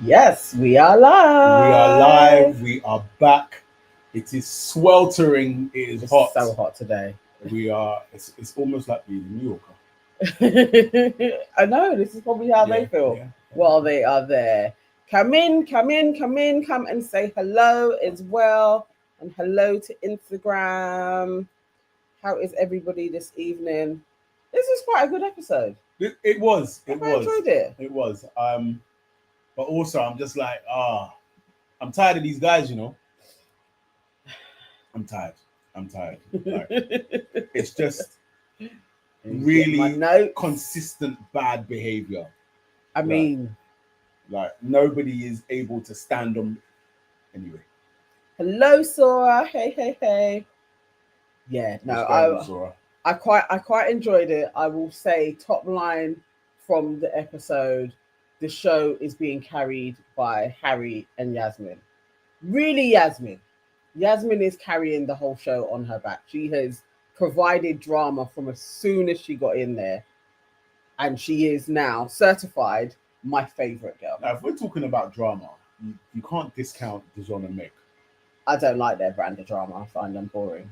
Yes, we are live. We are live. We are back. It is sweltering. It is It's hot. so hot today. We are. It's almost like being in New York. I know, this is probably how they feel while they are there. Come in, come in, come in, come and say hello as well. And hello to Instagram. How is everybody this evening? This is quite a good episode. It was. I It was. enjoyed it. It was. But also I'm just like, I'm tired of these guys. I'm tired. I'm tired. Like, it's just really consistent bad behavior. I mean, like nobody is able to stand on. Anyway. Hello, Sora. Hey, hey, hey. Yeah, no, I quite enjoyed it. I will say, top line from the episode, the show is being carried by Harry and Yasmin. Really, Yasmin. Yasmin is carrying the whole show on her back. She has provided drama from as soon as she got in there, and she is now certified my favorite girl. Now, if we're talking about drama, you can't discount Dijon and Meg. I don't like their brand of drama. I find them boring.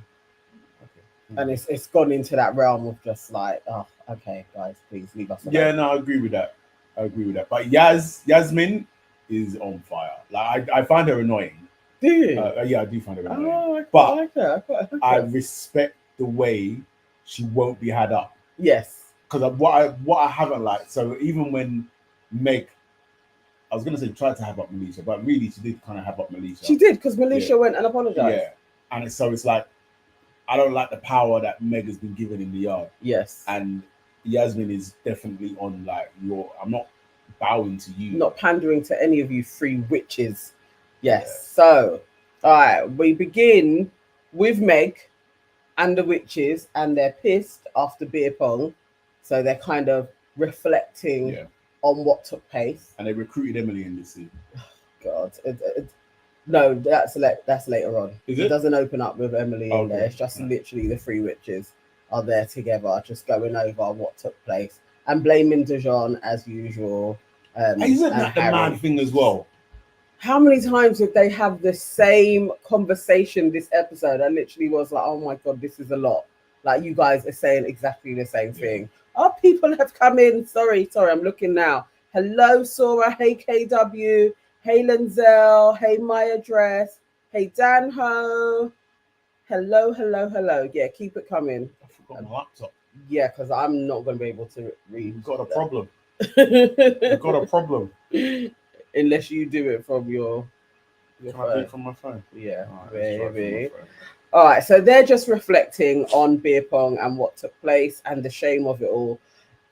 Okay. And it's gone into that realm of just like, oh, okay, guys, please leave us alone. Yeah, no, I agree with that. But Yasmin is on fire. Like I find her annoying. Do you? Yeah, I do find her annoying. Oh, but like her. I respect the way she won't be had up. Yes. Because what I haven't liked, so even when Meg, I was gonna say tried to have up Melissa, but really she did kind of have up Melissa. She did, because Melissa went and apologized. Yeah, and it's like, I don't like the power that Meg has been given in the yard. Yes. And Yasmin is definitely on like I'm not bowing to you. Not pandering to any of you three witches. Yes. Yeah. So, all right, we begin with Meg and the witches, and they're pissed after beer pong. So they're kind of reflecting on what took place. And they recruited Emily in this scene. God. No, that's later on. It doesn't open up with Emily in there. It's just literally the three witches are there together, just going over what took place and blaming Dijon as usual. Isn't that the mad thing as well? How many times did they have the same conversation this episode? I literally was like, oh my God, this is a lot. Like, you guys are saying exactly the same thing. Oh, people have come in. Sorry, I'm looking now. Hello, Sora. Hey, KW. Hey, Lenzel. Hey, my address. Hey, Danho. Hello. Yeah, keep it coming. I forgot my laptop. Yeah, because I'm not going to be able to read. You've got a problem. You've got a problem. Unless you do it from your Can I do it from my phone? Yeah, baby. All right, so they're just reflecting on beer pong and what took place and the shame of it all.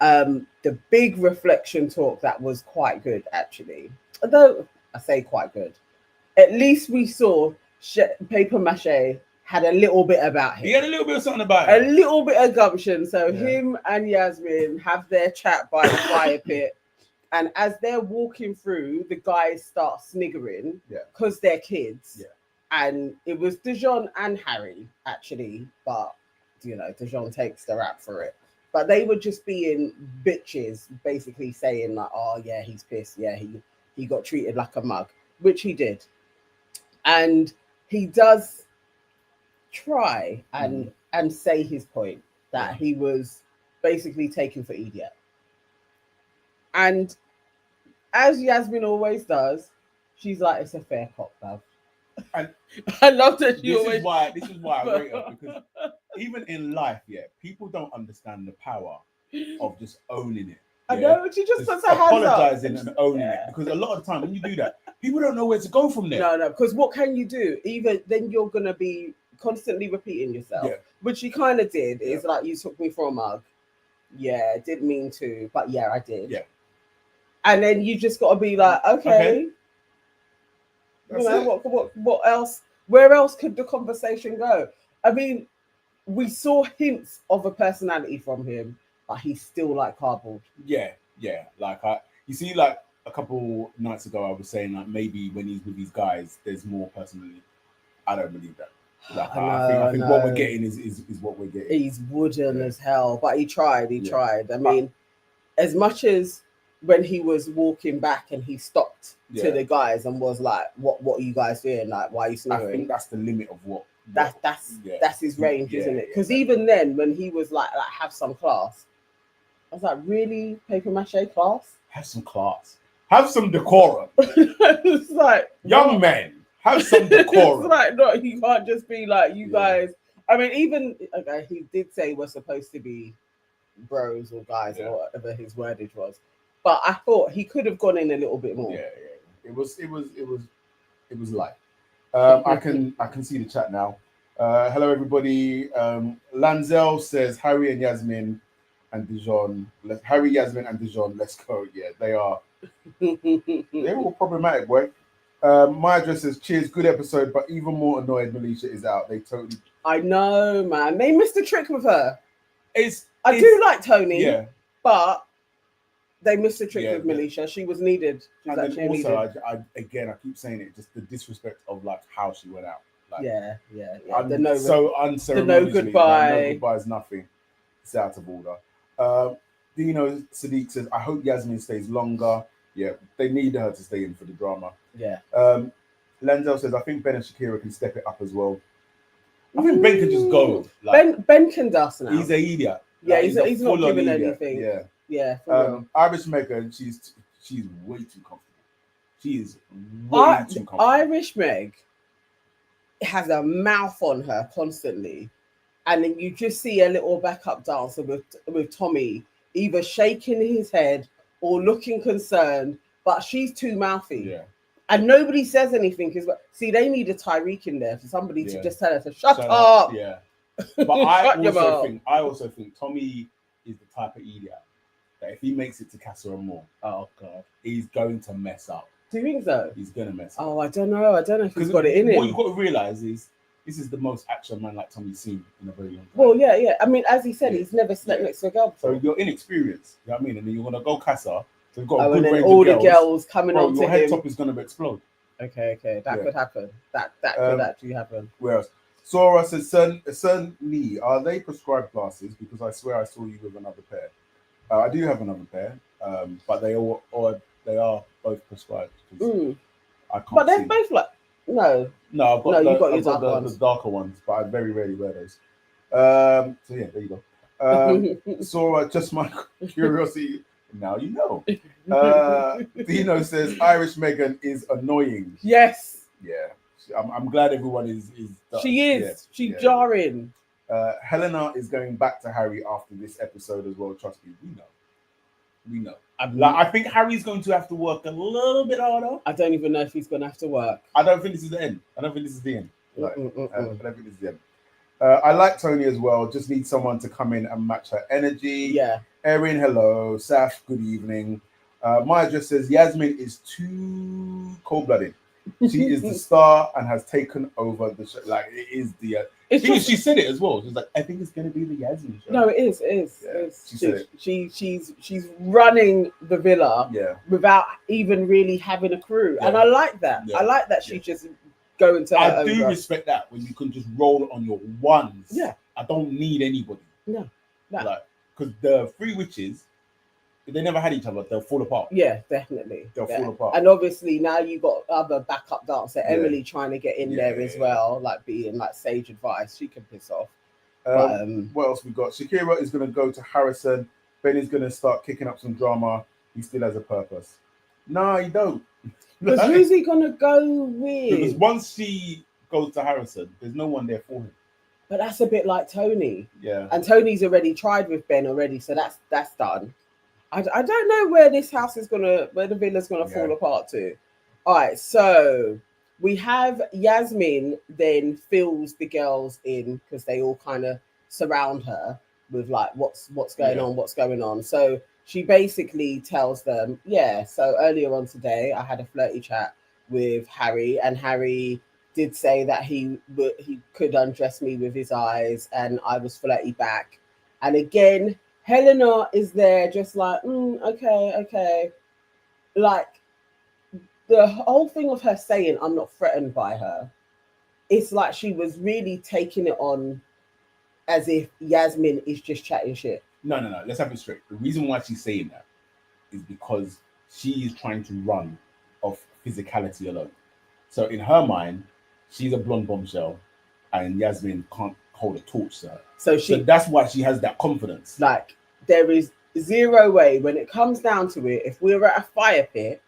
The big reflection talk that was quite good, actually. Although I say quite good, at least we saw Paper Mache had a little bit about him. He had a little bit of something about him. A little bit of gumption. So him and Yasmin have their chat by the fire pit. And as they're walking through, the guys start sniggering because they're kids. Yeah. And it was Dijon and Harry, actually. But, Dijon takes the rap for it. But they were just being bitches, basically saying like, oh, yeah, he's pissed. Yeah, he got treated like a mug, which he did. And he does try and say his point that he was basically taken for idiot. And as Yasmin always does, she's like, it's a fair cop, love. And I love that this is why I rate her, because even in life, people don't understand the power of just owning it. I know, but she just puts her hands up. Apologizing and owning it. Because a lot of the time when you do that, people don't know where to go from there. No, because what can you do? Even then you're gonna be constantly repeating yourself. Yeah. Which she kind of did. It's like, you took me for a mug. Yeah, didn't mean to, but yeah, I did. Yeah. And then you just got to be like, okay. What else? Where else could the conversation go? I mean, we saw hints of a personality from him, but he's still like cardboard. Yeah. Like you see, like a couple nights ago, I was saying like maybe when he's with these guys, there's more personality. I don't believe that. Like, I think what we're getting is what we're getting. He's wooden as hell, but he tried. I mean, as much as when he was walking back and he stopped Yeah. to the guys and was like, "What are you guys doing? Like, why are you I sneering?" think that's the limit of what. That's his range, Yeah, isn't it? yeah, Because even then, when he was like have some class, I was like, really, paper mache class? Have some class. Have some decorum. It's like Young men, have some decorum. It's like, no, you can't just be like, you guys. I mean, even okay, he did say we're supposed to be bros or guys or whatever his wordage was, but I thought he could have gone in a little bit more. Yeah. It was light. I can see the chat now. Hello everybody. Lanzel says Harry and Yasmin and Dijon. Harry, Yasmin and Dijon. Let's go. Yeah, they are. They're all problematic, boy. My address says cheers, good episode, but even more annoyed Melisha is out. They totally. I know, man. They missed a trick with her. I I do like Tony, yeah, but they missed a trick Yeah, with Melisha. She was needed. She was and then actually also, needed. I keep saying it, just the disrespect of like how she went out. Like, Yeah. so unceremoniously. The no goodbye. No goodbye is nothing. It's out of order. Dino Sadiq says, I hope Yasmin stays longer. Yeah, they need her to stay in for the drama. Yeah. Lenzel says, I think Ben and Shakira can step it up as well. I think Ben can just go. Like, Ben can dust now. He's an idiot. Yeah, Like, he's not giving idiot. anything. Yeah. For Irish Megan, she's way too comfortable. She is way too comfortable. Irish Meg has a mouth on her constantly, and then you just see a little backup dancer with Tommy either shaking his head or looking concerned, but she's too mouthy. Yeah. And nobody says anything because see, they need a Tyreek in there for somebody to just tell her to shut up. Yeah. But I also think Tommy is the type of idiot that if he makes it to Casa Amor, oh god, he's going to mess up. Do you think so? He's gonna mess up. Oh, I don't know if he's got it in him. What you've got to realize is this is the most action man like Tommy's seen in a very long time. Well, yeah. I mean, as he said, he's never slept next to a girl before. So you're inexperienced, you know what I mean? And then you're gonna go Casa. So you've got a good and then range all of the girls coming on to him. Your head top is gonna explode. Okay. That could happen. That could actually happen. Where else? Sora says, Son Nii, are they prescribed glasses? Because I swear I saw you with another pair. I do have another pair, but they are both prescribed. I can't. But they're both like no. I've got the darker ones, but I very rarely wear those. So yeah, there you go. Sora, just my curiosity. Now you know. Dino says Irish Megan is annoying. Yes. Yeah. I'm glad everyone is. She is. Yeah, she's jarring. Helena is going back to Harry after this episode as well. Trust me, we know. I think Harry's going to have to work a little bit harder. I don't even know if he's going to have to work. I don't think this is the end. I don't think this is the end. I don't think this is the end. I like Tony as well. Just need someone to come in and match her energy. Yeah. Erin, hello. Saf, good evening. Maya just says Yasmin is too cold-blooded. She is the star and has taken over the show. Like it is the. She said it as well. She's like, I think it's going to be the Yasmin show. No, it is. It is. Yeah, it is. she said it. She's running the villa. Yeah. Without even really having a crew, and I like that. Yeah. I like that she just go into. I do respect that when you can just roll on your ones. Yeah. I don't need anybody. No. Like because the three witches. If they never had each other, they'll fall apart. Yeah, definitely. They'll fall apart. And obviously now you got other backup dancer, Emily trying to get in there as well, like being like sage advice. She can piss off. What else we got? Shakira is going to go to Harrison. Ben is going to start kicking up some drama. He still has a purpose. No, he don't. Because who's he going to go with? Because once she goes to Harrison, there's no one there for him. But that's a bit like Tony. Yeah. And Tony's already tried with Ben already, so that's done. I don't know where this house is where the villa's gonna fall apart to. All right, so we have Yasmin then fills the girls in because they all kind of surround her with like what's going on. So she basically tells them, so earlier on today I had a flirty chat with Harry, and Harry did say that he could undress me with his eyes, and I was flirty back. And again, Helena is there just like, okay. Like, the whole thing of her saying, I'm not threatened by her, it's like she was really taking it on as if Yasmin is just chatting shit. No. Let's have it straight. The reason why she's saying that is because she is trying to run off physicality alone. So in her mind, she's a blonde bombshell, and Yasmin can't hold a torch to her. So that's why she has that confidence. Like, there is zero way when it comes down to it. If we're at a fire pit,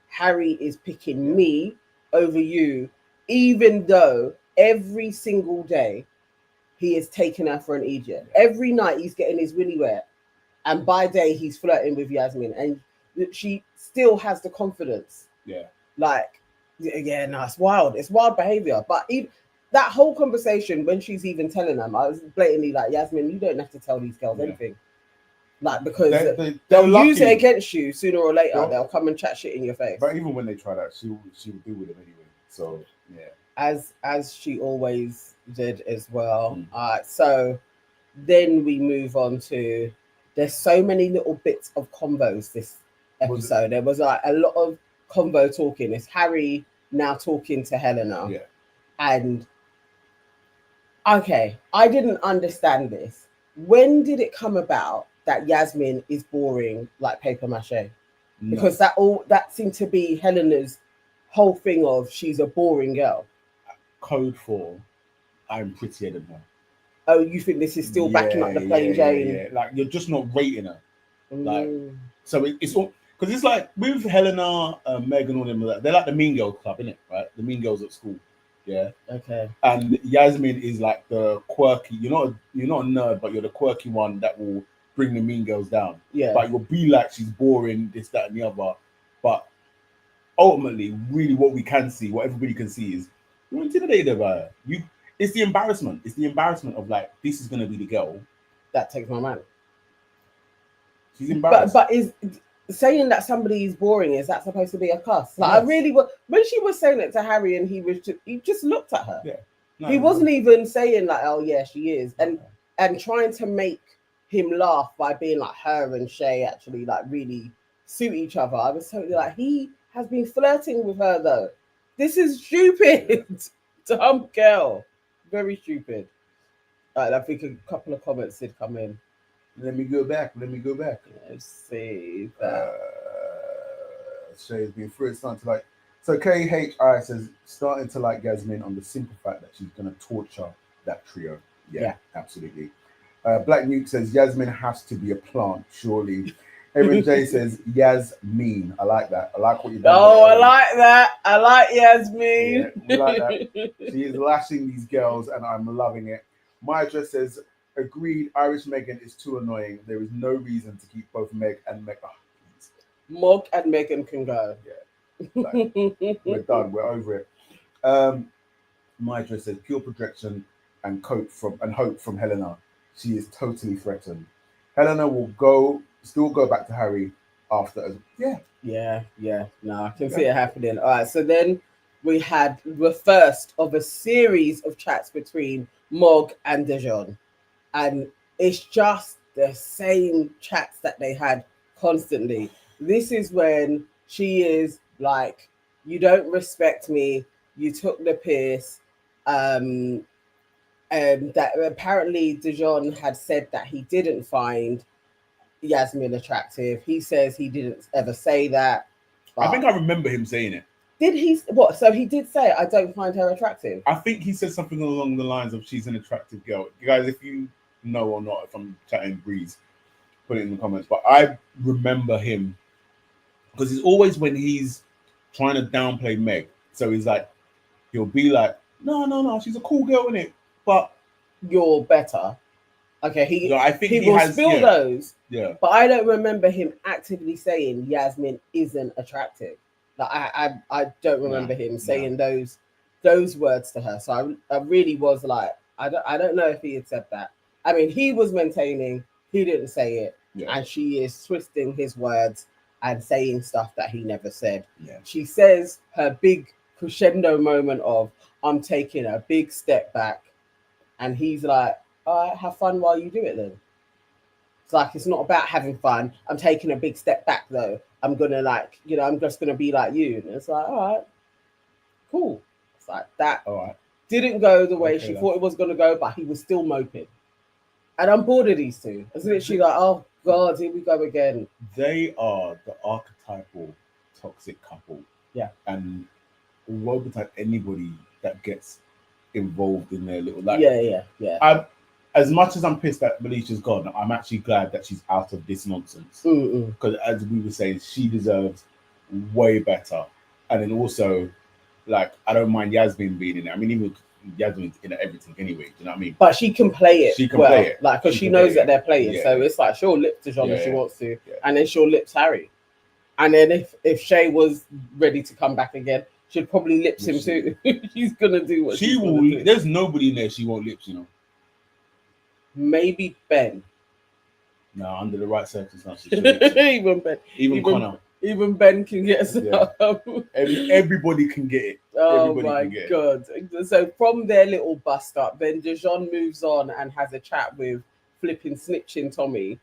Harry is picking me over you, even though every single day he is taking her for an idiot. Every night he's getting his willy wet, and by day he's flirting with Yasmin, and she still has the confidence. Like, no, it's wild. It's wild behavior. But even that whole conversation, when she's even telling them, I was blatantly like, Yasmin, you don't have to tell these girls anything. Like, because they'll use it against you sooner or later. They'll come and chat shit in your face. But even when they try that, she will deal with it anyway. So as she always did as well. So then we move on to, there's so many little bits of combos this episode. There was like a lot of convo talking. It's Harry now talking to Helena. And okay, I didn't understand this. When did it come about that Yasmin is boring like paper mache? Because that seemed to be Helena's whole thing of, she's a boring girl. Code for, I'm prettier than her. Oh, you think this is still backing up the plain Jane? Yeah. Like, you're just not rating her. Like, so it's all, because it's like with Helena, Megan, all them, they're like the Mean Girls club, innit? Right? The Mean Girls at school. Yeah. Okay. And Yasmin is like the quirky. You're not a nerd, but you're the quirky one that will bring the Mean Girls down. Yeah. But you'll be like, she's boring, this, that, and the other. But ultimately, really, what we can see, what everybody can see, is you're intimidated by her. It's the embarrassment. It's the embarrassment of like, this is gonna be the girl that takes my man. She's embarrassed. But is saying that somebody is boring, is that supposed to be a cuss? Like, I really was, when she was saying it to Harry, and he just looked at her. He wasn't even saying like, oh yeah, she is, and trying to make him laugh by being like, her and Shay actually like really suit each other. I was totally like, he has been flirting with her though. This is stupid. Dumb girl. Very stupid. All right, I think a couple of comments did come in. Let me go back. Let's see that. Shay's been through it, starting to like. So KHI says, starting to like Yasmin on the simple fact that she's going to torture that trio. Yeah. Absolutely. Black Nuke says, Yasmin has to be a plant, surely. Aaron J says, Yasmin. I like that. I like what you've done. Oh, I like that. I like Yasmin. Yeah, we like that. She is lashing these girls, and I'm loving it. Maya says, agreed, Irish Megan is too annoying. There is no reason to keep both Meg and Meg. Oh, Mog and Megan can go. Yeah. Like, we're done. We're over it. Maya says, pure projection and hope from Helena. She is totally threatened. Helena will still go back to Harry after. Yeah. No, I can see it happening. All right, so then we had the first of a series of chats between Mog and Dijon, and it's just the same chats that they had constantly. This is when she is like, you don't respect me, you took the piss, and that apparently Dijon had said that he didn't find Yasmin attractive. He says he didn't ever say that. I think I remember him saying it. Did he? What? So he did say, I don't find her attractive. I think he said something along the lines of, she's an attractive girl. You guys, if you know or not, if I'm chatting breeze, put it in the comments. But I remember him, because it's always when he's trying to downplay Meg. So he's like, he'll be like, no, she's a cool girl, innit? But you're better. Okay, I think he will spill those. Yeah. But I don't remember him actively saying Yasmin isn't attractive. Like, I don't remember him saying those words to her. So I really was like, I don't know if he had said that. I mean, he was maintaining he didn't say it, and she is twisting his words and saying stuff that he never said. Yeah. She says her big crescendo moment of, I'm taking a big step back, and he's like, all right, have fun while you do it then. It's like, it's not about having fun. I'm taking a big step back though. I'm gonna I'm just gonna be like you. And it's like, all right, cool. It's like that. All right. Didn't go the way she thought it was gonna go, but he was still moping. And I'm bored of these two. It's literally like, oh God, here we go again. They are the archetypal toxic couple. Yeah. And what would type anybody that gets involved in their little life. Yeah. As much as I'm pissed that Melisha's gone, I'm actually glad that she's out of this nonsense. Because as we were saying, she deserves way better. And then also, like, I don't mind Yasmin being in it. I mean, even Yasmin's in everything anyway. Do you know what I mean? But she can play it. She can play it. Like, because she knows that they're playing. Yeah. So it's like she'll lip to John if she wants to, Yeah. and then she'll lips Harry. And then if Shay was ready to come back again, she'd probably lips him too. She's gonna do what she will. Do. There's nobody in there she won't lips, you know. Maybe Ben. No, under the right circumstances. Even Ben. Even Connor. Even Ben can get some. Everybody can get it. Oh my God. So from their little bust up, then Dijon moves on and has a chat with flipping snitching Tommy.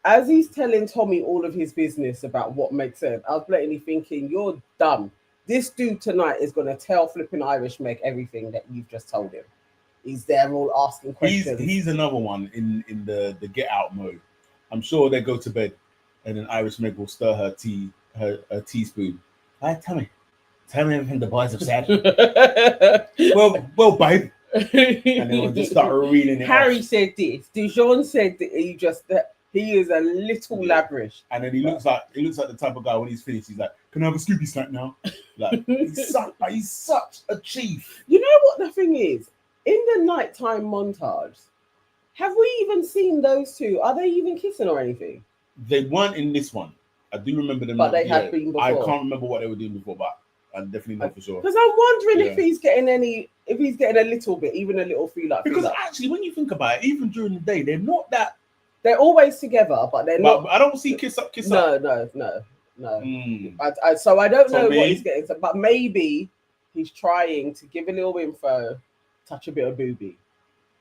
As he's telling Tommy all of his business about what makes sense, I was blatantly thinking, you're dumb. This dude tonight is going to tell flipping Irish Meg everything that you've just told him. He's there all asking questions. He's another one in the get out mode. I'm sure they go to bed and then Irish Meg will stir her teaspoon. Right, tell me everything the boys have said. well, babe. And then we'll just start reeling it. Harry said this. Dijon said that he is a little lavish. And then he looks like the type of guy when he's finished, he's like, can I have a Scooby snack now? Like he's such a chief. You know what the thing is? In the nighttime montage, have we even seen those two? Are they even kissing or anything? They weren't in this one. I do remember them. But they had been before. I can't remember what they were doing before, but I definitely know for sure. Because I'm wondering if he's getting a little bit, even a little feel like. Because actually, when you think about it, even during the day, they're not that. They're always together, but they're not. I don't see kiss up. No. So I don't know what he's getting, but maybe he's trying to give a little info, touch a bit of booby.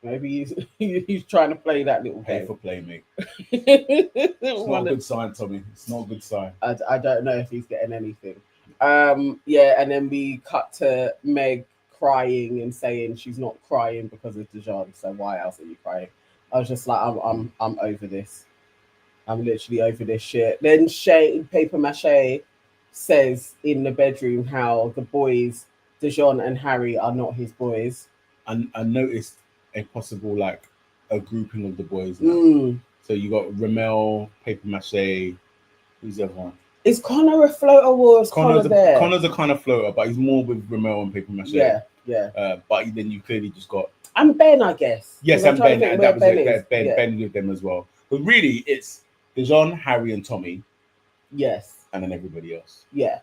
Maybe he's trying to play that little game. Pay for play, mate. It's not a good sign, Tommy. It's not a good sign. I don't know if he's getting anything. And then we cut to Meg crying and saying she's not crying because of Dijon. So why else are you crying? I was just like, I'm over this. I'm literally over this shit. Then Shay, Paper Mache, says in the bedroom how the boys, Dijon and Harry, are not his boys. And I noticed a possible a grouping of the boys. So you got Ramel, Paper Mache. Who's the other one? Is Connor a floater or is Connor there? Connor's a kind of floater, but he's more with Ramel and Paper Mache. Yeah. But then you clearly just got. And Ben, I guess. Yes, and Ben. And that was it. Ben with them as well. But really, it's Dijon, Harry, and Tommy. Yes. And then everybody else. Yeah.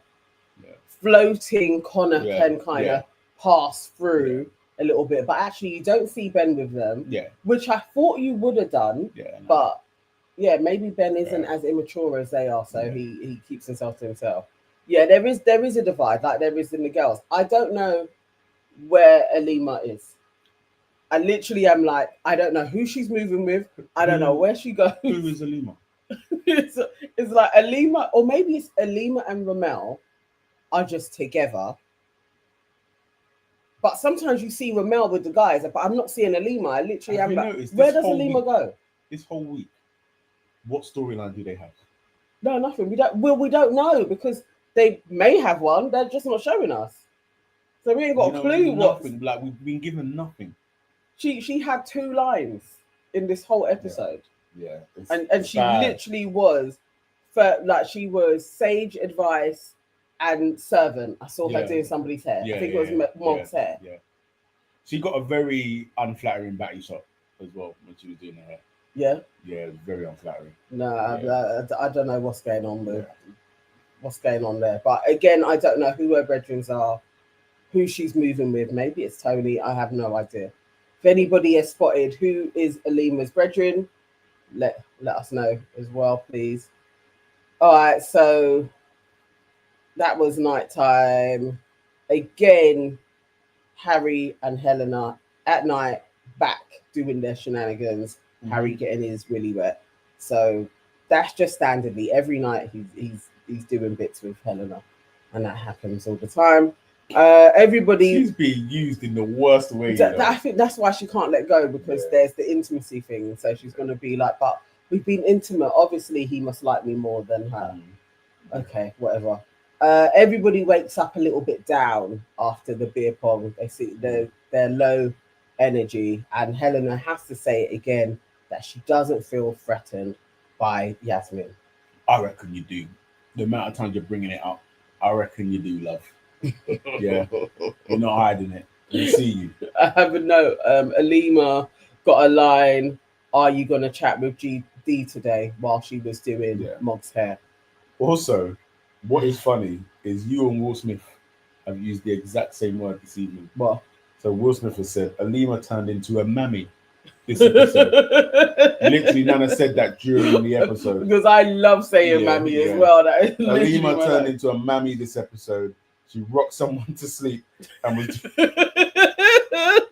Floating, Connor can kind of pass through a little bit, but actually you don't see Ben with them. Yeah. Which I thought you would have done. Yeah. No. But maybe Ben isn't as immature as they are, so he keeps himself to himself. Yeah, there is a divide, like there is in the girls. I don't know where Alima is. I literally am like, I don't know who she's moving with. I don't know where she goes. Who is Alima? It's like Alima, or maybe it's Alima and Ramel are just together. But sometimes you see Ramel with the guys, but I'm not seeing Alima. I literally am like, where does Alima go? This whole week, what storyline do they have? No, nothing. We don't know because they may have one. They're just not showing us. So we ain't got a clue what. Like we've been given nothing. She had 2 lines in this whole episode. Yeah. And she literally was she was sage advice and servant. I saw her doing somebody's hair. I think it was Mog's hair. Yeah. She got a very unflattering batty shot as well when she was doing her hair. Yeah. Yeah, very unflattering. No, I don't know what's going on what's going on there. But again, I don't know who her brethren are, who she's moving with. Maybe it's Tony. I have no idea. If anybody has spotted who is Alima's brethren, let us know as well, please. All right, so that was nighttime. Again, Harry and Helena at night back doing their shenanigans. Harry getting his willy wet. So that's just standardly every night he's doing bits with Helena, and that happens all the time. She's being used in the worst way. I think that's why she can't let go, because there's the intimacy thing, and so she's going to be like, but We've been intimate. Obviously, he must like me more than her. Okay, whatever. Everybody wakes up a little bit down after the beer pong. They see they're low energy, and Helena has to say it again that she doesn't feel threatened by Yasmin. I reckon you do. The amount of times you're bringing it up, I reckon you do, love. Yeah, you're not hiding it. We see you. I have a note. Alima got a line. Are you gonna chat with GD today while she was doing Mog's hair? Also, what is funny is you and Will Smith have used the exact same word this evening. What? So Will Smith has said Alima turned into a mammy this episode. Literally, Nana said that during the episode. Because I love saying mammy as well. That Alima turned into a mammy this episode. She rocked someone to sleep and was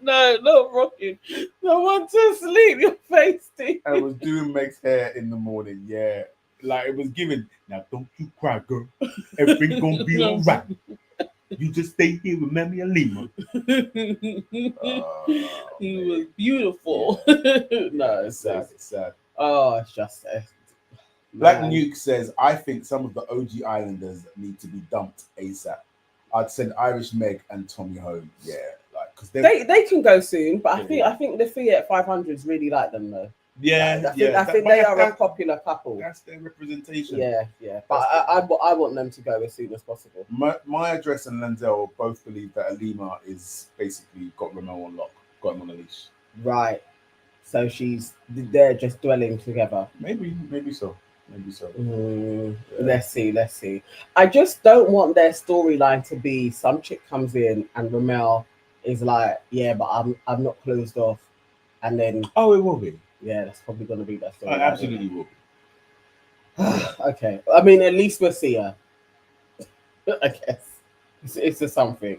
no, not rocking. Someone to sleep, your face, Steve. And was doing Meg's hair in the morning. Yeah. Like it was given. Now don't you cry, girl. Everything's gonna be all right. You just stay here with Mammy Alima. He was beautiful. Yeah. No, it's sad. It's sad. Oh, it's just Black Nuke says, I think some of the OG Islanders need to be dumped ASAP. I'd send Irish Meg and Tommy home. Yeah, like because they can go soon, but I think the Fiat 500s really like them though. Yeah, I think they are a popular couple. That's their representation. Yeah. But I want them to go as soon as possible. My address and Lenzel both believe that Alima is basically got Ramo on lock, got him on a leash. Right. So they're just dwelling together. Maybe so. Yeah. Let's see. I just don't want their storyline to be some chick comes in and Ramel is like, yeah, but I'm not closed off, and then it will be. Yeah, that's probably going to be that story. Absolutely will be. Okay. I mean, at least we'll see her. I guess. It's a something.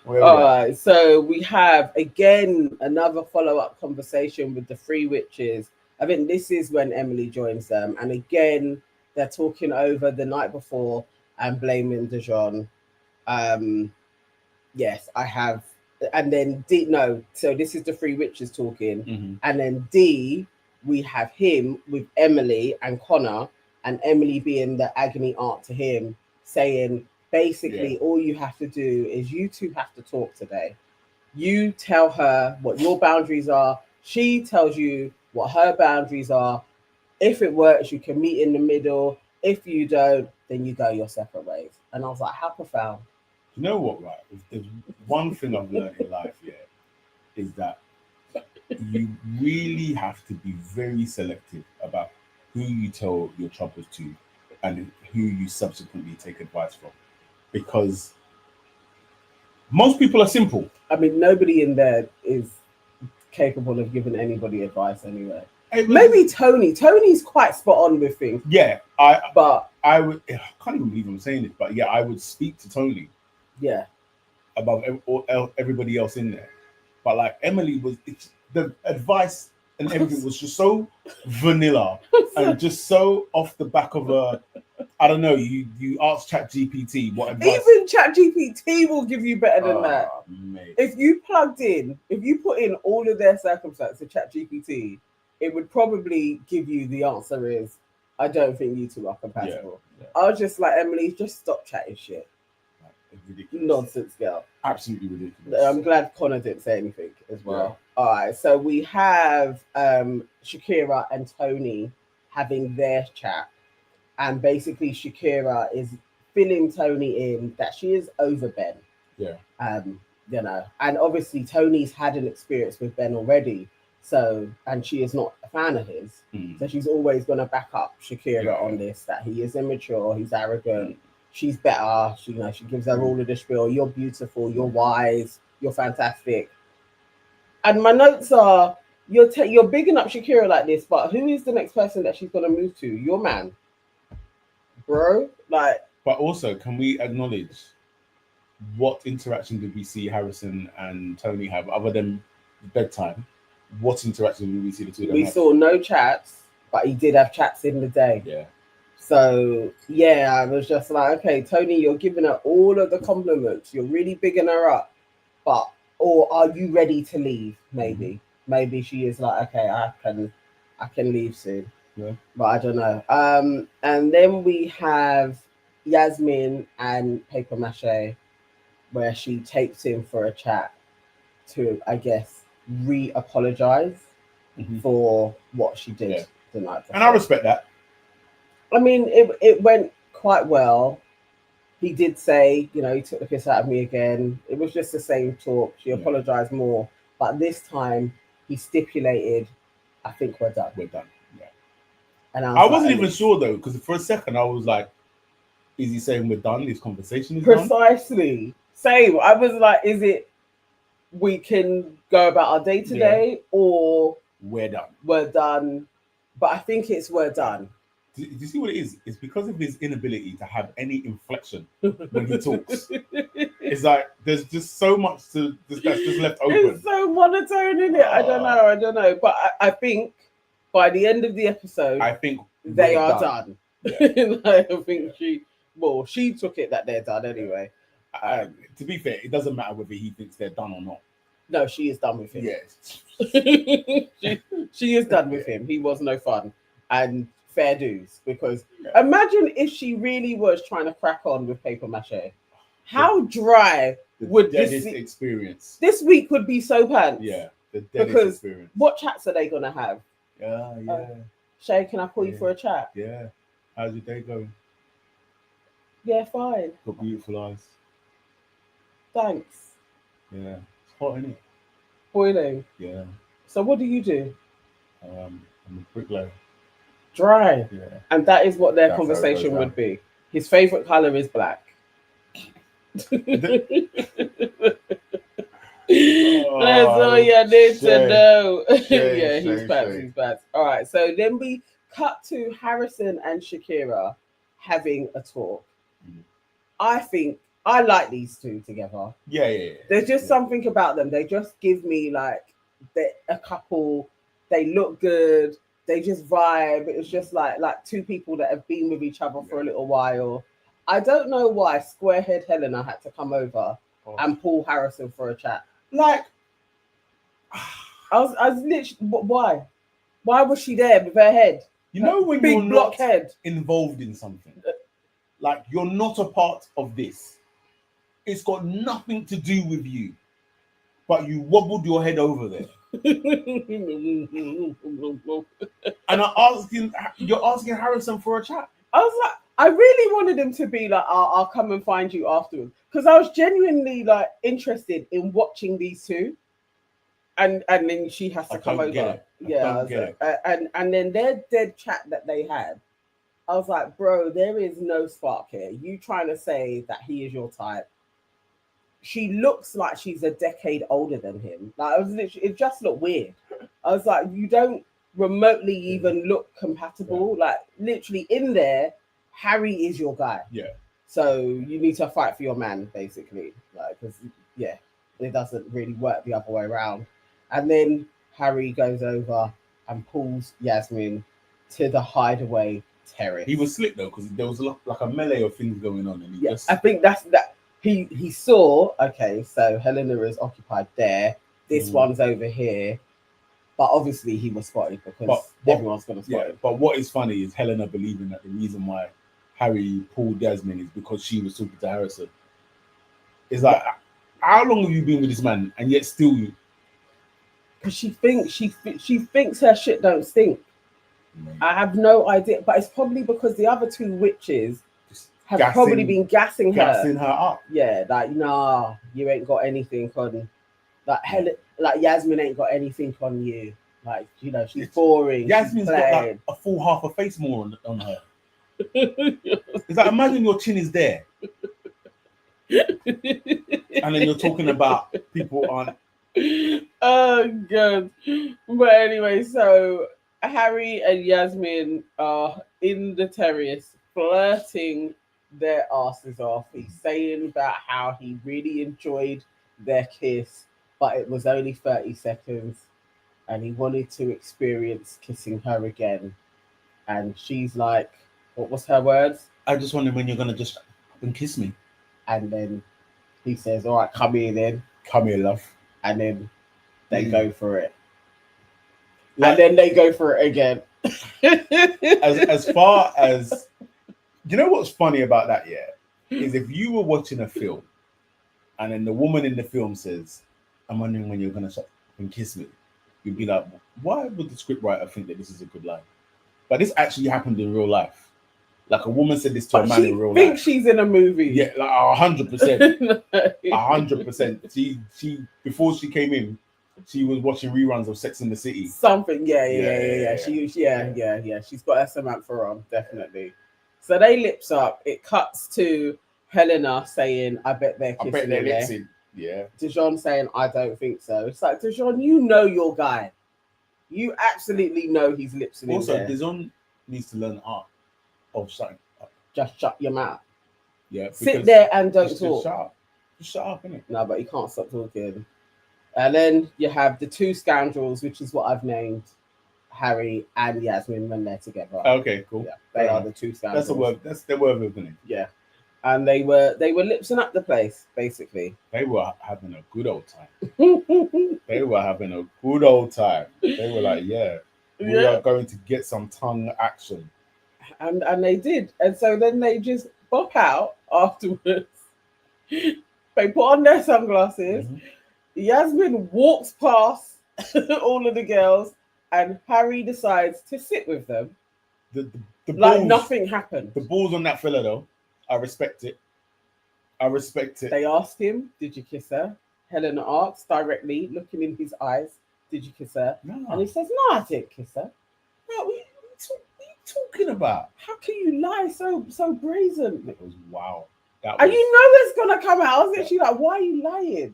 All right. So we have, again, another follow-up conversation with the three witches. I think this is when Emily joins them. And again, they're talking over the night before and blaming Dijon. Yes, I have. And then D, no, so this is the three witches talking. And then D, we have him with Emily and Connor, and Emily being the agony aunt to him, saying basically all you have to do is you two have to talk today. You tell her what your boundaries are. She tells you what her boundaries are. If it works, you can meet in the middle. If you don't, then you go your separate ways. And I was like, how profound. You know what, right? If there's one thing I've learned in life, is that you really have to be very selective about who you tell your troubles to and who you subsequently take advice from. Because most people are simple. I mean, nobody in there is capable of giving anybody advice anyway. Maybe Tony. Tony's quite spot on with things. Yeah, I can't even believe I'm saying this, but yeah, I would speak to Tony. Yeah, above everybody else in there, but like Emily the advice and everything was just so vanilla and just so off the back of I don't know. You ask ChatGPT what advice. Even ChatGPT will give you better than that. Mate. If you put in all of their circumstances to ChatGPT, it would probably give you the answer is, I don't think you two are compatible. Yeah. I was just like, Emily, just stop chatting shit. Ridiculous. Nonsense, girl. Absolutely ridiculous. I'm glad Connor didn't say anything as well. Yeah. All right, so we have Shakira and Tony having their chat, and basically Shakira is filling Tony in that she is over Ben. Yeah. You know, and obviously Tony's had an experience with Ben already, so and she is not a fan of his, so she's always going to back up Shakira on this, that he is immature, he's arrogant. She's better. She gives her all of the spiel. You're beautiful. You're wise. You're fantastic. And my notes are, you're bigging up Shakira like this, but who is the next person that she's gonna move to? Your man, bro. Like. But also, can we acknowledge what interaction did we see Harrison and Tony have other than bedtime? What interaction did we see the two of them We have? saw no chats, but he did have chats in the day. Yeah. So, yeah, I was just like, okay, Tony, you're giving her all of the compliments. You're really bigging her up. But, or are you ready to leave? Maybe. Maybe she is like, okay, I can leave soon. Yeah. But I don't know. And then we have Yasmin and Paper Mache, where she takes him for a chat to, I guess, re-apologize for what she did the night before. And I respect that. I mean, it went quite well. He did say, you know, he took the piss out of me again. It was just the same talk. She apologized more. But this time, he stipulated, I think we're done. We're done. Yeah. And I wasn't even sure, though, because for a second, I was like, is he saying we're done? This conversation is done? Precisely. Same. I was like, is it we can go about our day to day or we're done? We're done. But I think it's we're done. Do you see what it is? It's because of his inability to have any inflection when he talks. It's like there's just so much that's just left open. It's so monotone in it. I don't know. But I think by the end of the episode, I think they are done. Yeah. I think she took it that they're done anyway. To be fair, it doesn't matter whether he thinks they're done or not. No, she is done with him. Yes. she is done with him. He was no fun. And fair dues, because imagine if she really was trying to crack on with Paper Mache. How dry would this experience? This week would be so pants. Yeah, the deadest experience. What chats are they gonna have? Yeah. Shay, can I call you for a chat? Yeah. How's your day going? Yeah, fine. Got beautiful eyes. Thanks. Yeah, it's hot, isn't it? Boiling. Yeah. So what do you do? I'm a bricklayer. Dry. Yeah. And that is what their conversation would be. His favorite color is black. That's all you need to know. He's bad. All right, so then we cut to Harrison and Shakira having a talk. I think I like these two together. Yeah. There's just something about them. They just give me like a couple. They look good. They just vibe. It's just like two people that have been with each other for a little while. I don't know why Squarehead Helena had to come over and pull Harrison for a chat. Like, I was literally, why? Why was she there with her head? You know when big you're not blockhead involved in something, like you're not a part of this. It's got nothing to do with you, but you wobbled your head over there. And you're asking Harrison for a chat. I was like, I really wanted him to be like, I'll come and find you afterwards, because I was genuinely like interested in watching these two, and then she has to come over. And then their dead chat that they had, I was like, bro, there is no spark here. You trying to say that he is your type? She looks like she's a decade older than him. Like, it just looked weird. I was like, you don't remotely even look compatible. Like, literally in there, Harry is your guy. Yeah. So you need to fight for your man, basically. Like, because it doesn't really work the other way around. And then Harry goes over and pulls Yasmin to the Hideaway terrace. He was slick though, because there was like a melee of things going on, and I think that's that. He saw, okay, so Helena is occupied there. This one's over here. But obviously he was spotted, because everyone's going to spot him. But what is funny is Helena believing that the reason why Harry pulled Yasmin is because she was talking to Harrison. It's like, how long have you been with this man, and yet still you? Because she thinks her shit don't stink. I have no idea, but it's probably because the other two witches have probably been gassing her up. Yeah, like, nah, you ain't got anything on. Like Yasmin ain't got anything on you. Like, you know, she's boring. Yasmin's got like a full half a face more on her. It's like, imagine your chin is there, and then you're talking about people on. Oh god. But anyway, so Harry and Yasmin are in the terrace flirting their asses off. He's saying about how he really enjoyed their kiss, but it was only 30 seconds and he wanted to experience kissing her again. And she's like, what was her words? I just wonder when you're gonna just up and kiss me. And then he says, all right, come here then. Come here, love. And then they go for it. And then they go for it again. as far as you know, what's funny about that, yeah, is if you were watching a film and then the woman in the film says, "I'm wondering when you're gonna shut and kiss me," you'd be like, "Why would the scriptwriter think that this is a good line?" But this actually happened in real life. Like a woman said this to a man in real life. Thinks she's in a movie. Yeah, like 100%, 100%. She before she came in, she was watching reruns of Sex in the City. Something, yeah. She's got her Samantha on, definitely. So they lips up. It cuts to Helena saying, "I bet they're kissing." I bet they're lipsing. Yeah. Dijon saying, "I don't think so." It's like, Dijon, you know your guy. You absolutely know he's lipsing. Also, Dijon needs to learn the art of shutting up. Just shut your mouth. Yeah. Sit there and don't talk. Just shut up. Just shut up, innit? No, but he can't stop talking. And then you have the two scoundrels, which is what I've named Harry and Yasmin when they're together. Okay, cool. Yeah, they are the two scoundrels. That's the word. That's the word of the name. Yeah. And they were lipsing up the place, basically. They were having a good old time. They were having a good old time. They were like, yeah, we are going to get some tongue action. And they did. And so then they just bop out afterwards. They put on their sunglasses. Mm-hmm. Yasmin walks past all of the girls and Harry decides to sit with them. The like balls, nothing happened. The balls on that fella, though, I respect it. They asked him, "Did you kiss her?" Helena asks directly, looking in his eyes, "Did you kiss her?" No. And he says, "No, I didn't kiss her." No, what are you talking about? How can you lie so brazen? It was wow. And you know it's gonna come out. I was literally like, "Why are you lying?"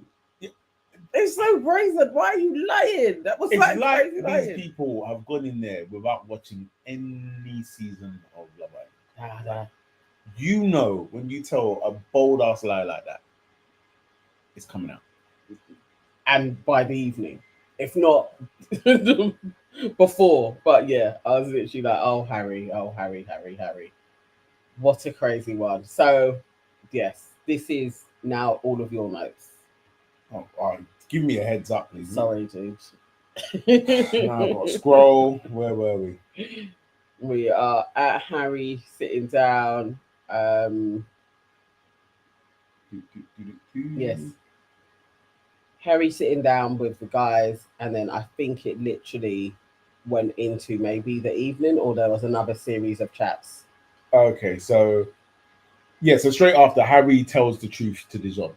It's so brazen. Why are you lying? That was like these lying. People have gone in there without watching any season of Love Island. Nah. You know, when you tell a bold ass lie like that, it's coming out. And by the evening, if not before, but yeah, I was literally like, "Oh Harry. What a crazy one." So yes, this is now all of your notes. Oh, all right. Give me a heads up, please. Sorry, dude. Now I've got to scroll. Where were we? We are at Harry sitting down. Yes. Harry sitting down with the guys, and then I think it literally went into maybe the evening, or there was another series of chats. Okay, so so straight after, Harry tells the truth to Dijon.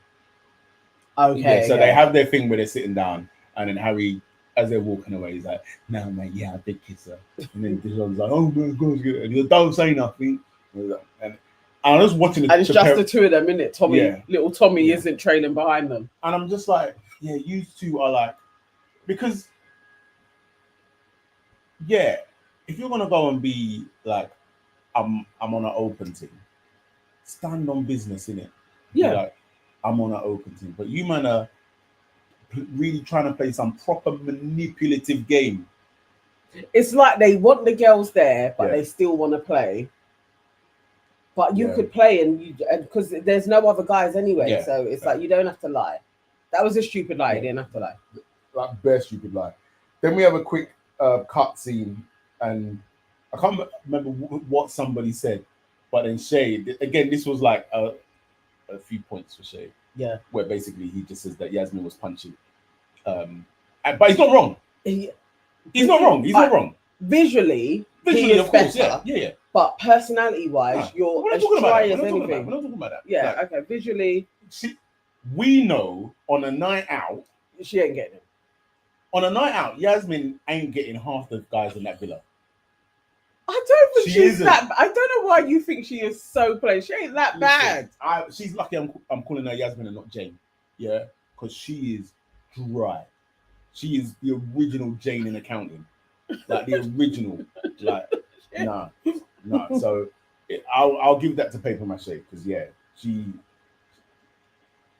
Okay. Yeah, so they have their thing where they're sitting down, and then Harry, as they're walking away, he's like, "No, mate, yeah, I did kiss her." And then Dijon's like, "Oh my God," and he's like, "Don't say nothing." And I was watching it. And it's just the two of them, innit? Little Tommy isn't trailing behind them. And I'm just like, yeah, you two are like, because, yeah, if you're gonna go and be like, I'm on an open team, stand on business, innit? Yeah. Like, I'm on an open team, but you man are really trying to play some proper manipulative game. It's like they want the girls there, but they still want to play. But you could play and because there's no other guys anyway, so it's like you don't have to lie. That was a stupid lie. You didn't have to lie. Like bare stupid lie. Then we have a quick cut scene, and I can't remember what somebody said, but then Shay again. This was like a few points for Shay. Yeah. Where basically he just says that Yasmin was punching. But he's not wrong. He's not wrong. He's not wrong. Visually, he is of course, better. Yeah. But personality-wise, you're as dry as anything. We're not talking about that. Yeah, okay. Visually, we know on a night out, she ain't getting it. On a night out, Yasmin ain't getting half the guys in that villa. I don't think she's that. I don't know why you think she is so plain. She ain't that bad. She's lucky. I'm calling her Yasmin and not Jane. Yeah, because she is dry. She is the original Jane in accounting, like the original. Like nah. So I'll give that to Paper Mache because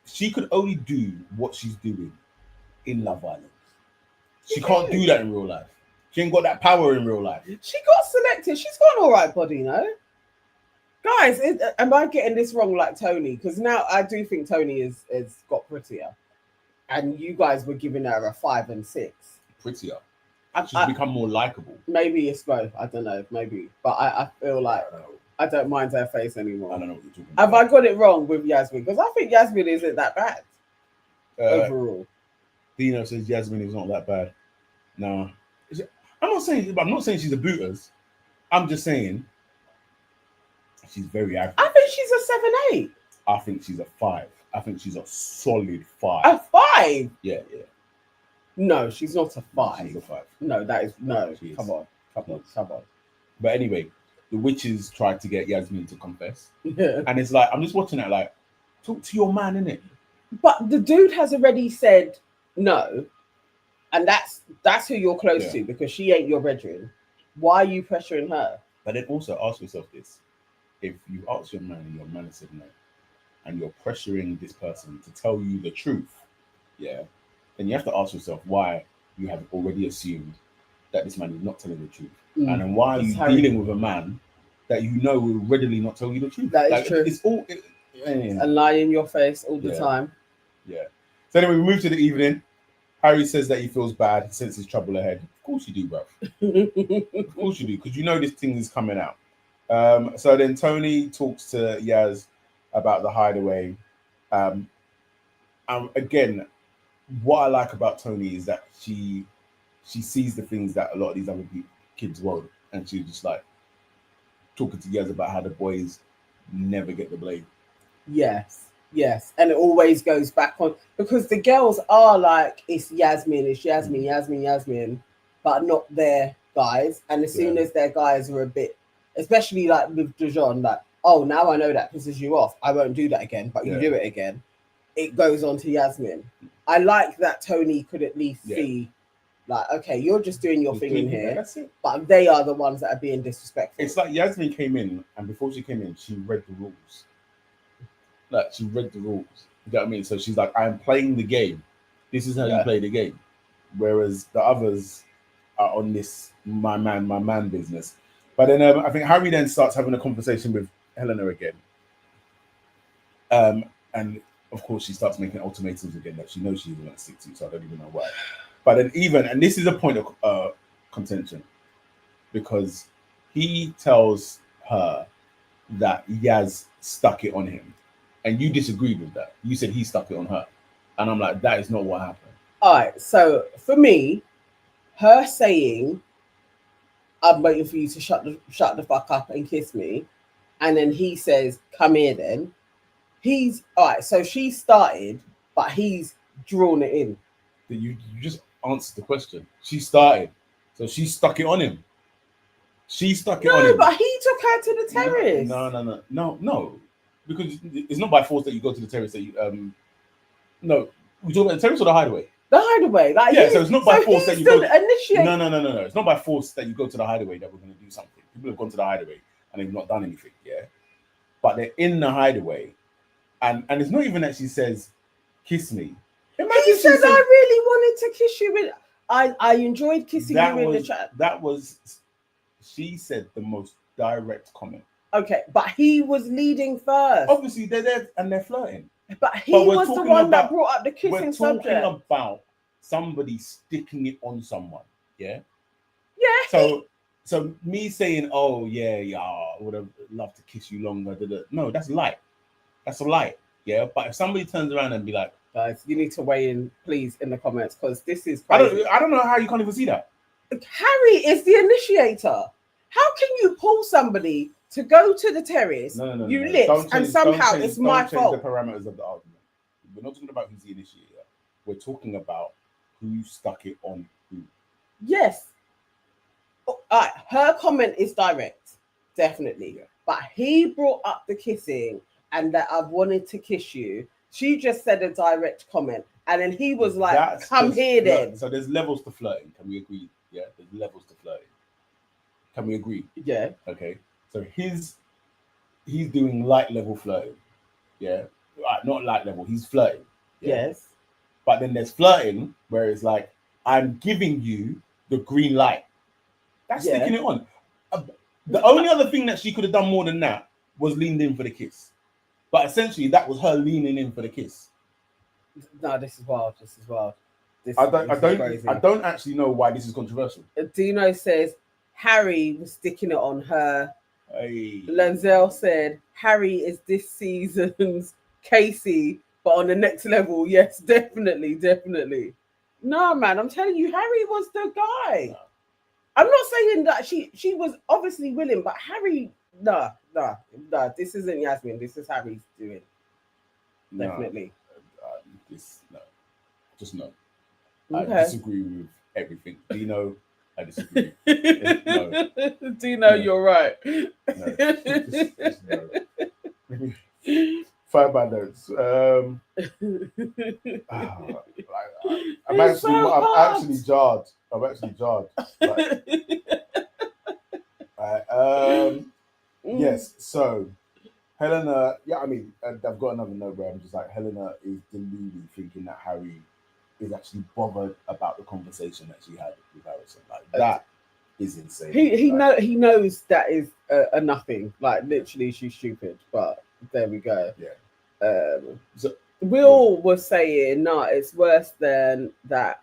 she could only do what she's doing in Love Island. She can't do that in real life. She ain't got that power in real life. She got selected. She's got an all right body, no? Guys, am I getting this wrong like Tony? Because now I do think Tony is got prettier. And you guys were giving her a 5 and 6. Prettier. She's become more likable. Maybe it's both. I don't know. Maybe, but I feel like I don't mind her face anymore. I don't know what you're talking about. Have I got it wrong with Yasmin? Because I think Yasmin isn't that bad overall. Dino says Yasmin is not that bad. No, I'm not saying she's a booters. I'm just saying she's very average. I think she's a 7-8. I think she's a 5. I think she's a solid 5. A 5? Yeah. No, she's not a 5. She's a 5. No, that is no. She is. Come on. But anyway, the witches tried to get Yasmin to confess, Yeah. and it's like I'm just watching it. Like, talk to your man, innit? But the dude has already said no, and that's who you're close to because she ain't your brethren. Why are you pressuring her? But then also ask yourself this: if you ask your man and your man has said no, and you're pressuring this person to tell you the truth, then you have to ask yourself why you have already assumed that this man is not telling the truth, and then why are you dealing with a man that you know will readily not tell you the truth? That is true. It's all and lie in your face all the time. Yeah. So anyway, we move to the evening. Harry says that he feels bad. He senses trouble ahead. Of course you do, bro. Of course you do, because you know this thing is coming out. So then Tony talks to Yaz about the hideaway. Again, what I like about Tony is that she sees the things that a lot of these other kids won't, and she's just like talking to Yaz about how the boys never get the blame. Yes, and it always goes back on because the girls are like it's Yasmin, but not their guys. And as soon as their guys are a bit, especially like with Dijon, like oh now I know that pisses you off, I won't do that again, but you do it again. It goes on to Yasmin. I like that Tony could at least see, like, okay, you're just doing your thing in here, but they are the ones that are being disrespectful. It's like Yasmin came in, and before she came in, she read the rules. Like, she read the rules. You know what I mean? So she's like, I'm playing the game. This is how you play the game. Whereas the others are on this my man business. But then I think Harry then starts having a conversation with Helena again. And of course, she starts making ultimatums again that she knows she's going to stick to, so I don't even know why. But then and this is a point of contention, because he tells her that Yaz stuck it on him, and you disagreed with that. You said he stuck it on her, and I'm like, that is not what happened. All right, so for me, her saying, "I'm waiting for you to shut the fuck up and kiss me," and then he says, "Come here," then. He's all right. So she started, but he's drawn it in. You just answered the question. She started, so she stuck it on him. She stuck it on him. No, but he took her to the terrace. No. Because it's not by force that you go to the terrace. That you no, we talk about the terrace or the hideaway. The hideaway, like so it's not by force that you go. Initiate. No. It's not by force that you go to the hideaway that we're going to do something. People have gone to the hideaway and they've not done anything. Yeah, but they're in the hideaway. And it's not even that she says, "Kiss me." Imagine he said, "I really wanted to kiss you." I enjoyed kissing you in the chat. That was, she said, the most direct comment. Okay, but he was leading first. Obviously, they're there and they're flirting. But he was the one that brought up the kissing subject. We're talking about somebody sticking it on someone. Yeah. Yeah. So me saying, "Oh yeah, I would have loved to kiss you longer." No, that's light. That's a lie, yeah. But if somebody turns around and be like, "Guys, you need to weigh in, please, in the comments, because this is crazy." I don't know how you can't even see that. Harry is the initiator. How can you pull somebody to go to the terrace? No. You lips, and somehow it's my fault. The parameters of the argument. We're not talking about who's the initiator. We're talking about who stuck it on who. Yes. Her comment is direct, definitely. But he brought up the kissing. And that I've wanted to kiss you. She just said a direct comment. And then he was like, come here then. So there's levels to flirting. Can we agree? Yeah, there's levels to flirting. Can we agree? Yeah. Okay. So he's doing light level flirting. Yeah. Not light level, he's flirting. Yeah? Yes. But then there's flirting where it's like, I'm giving you the green light. That's sticking it on. The only other thing that she could have done more than that was leaned in for the kiss. But essentially, that was her leaning in for the kiss. No, this is wild. This, I this is crazy. don't actually know why this is controversial. Dino says Harry was sticking it on her. Hey. Lenzel said Harry is this season's Casey, but on the next level. Yes, definitely. No, man, I'm telling you, Harry was the guy. No. I'm not saying that she was obviously willing, but Harry, nah. This isn't Yasmin. This is Harry's doing. Definitely. No. Just no. Okay. I disagree with everything. Dino, I disagree. No. Dino, you're right. No. Just no. 5 bad notes. I'm actually jarred. Yes. So Helena, I've got another note where I'm just like, Helena is deluded, thinking that Harry is actually bothered about the conversation that she had with Harrison. Like that is insane. He knows that is a nothing. Like literally, she's stupid. But there we go. Yeah. Will was saying, no, it's worse than that.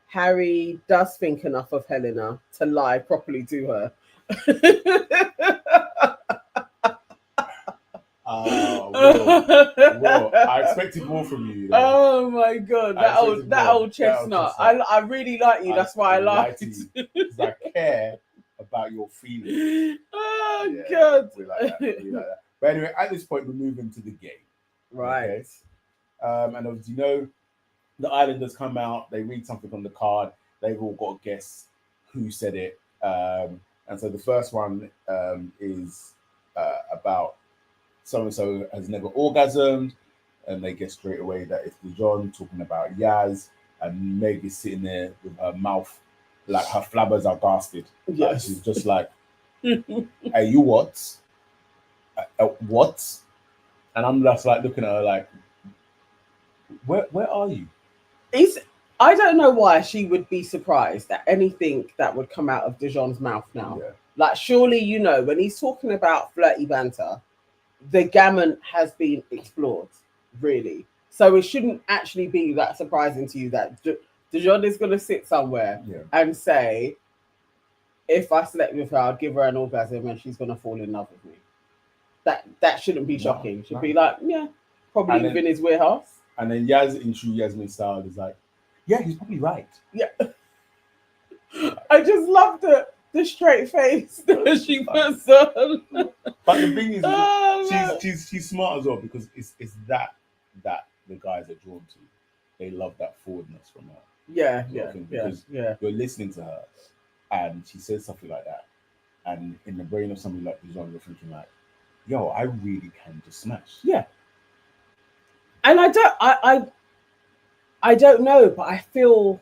Harry does think enough of Helena to lie properly to her. Will, I expected more from you. Oh my god, that old chestnut. I really like you. That's why I like you. Because I care about your feelings. Oh god. We like that. But anyway, at this point, we're moving to the game. Right. Okay? And as you know, the Islanders come out, they read something on the card, they've all got to guess who said it. And so the first one is about so-and-so has never orgasmed, and they guess straight away that it's Dijon, talking about Yaz, and Meg is sitting there with her mouth, like her flabbers are gasped. Yes. Like, she's just like, hey, you what? What? And I'm just like looking at her like, where are you? I don't know why she would be surprised at anything that would come out of Dijon's mouth now. Yeah. Like, surely, when he's talking about flirty banter, the gamut has been explored, really. So it shouldn't actually be that surprising to you that Dijon is going to sit somewhere and say, if I slept with her, I'd give her an orgasm and she's going to fall in love with me. That shouldn't be shocking. Should be like, probably within his warehouse. And then Yaz, in true Yasmin style, is like, yeah, he's probably right. Yeah. I just love the straight face that she puts on. But the thing is, she's smart as well, because it's that the guys are drawn to. They love that forwardness from her. Yeah. You're listening to her, and she says something like that, and in the brain of somebody like Dijon, you're thinking like, yo, I really can just smash. Yeah. And I don't know, but I feel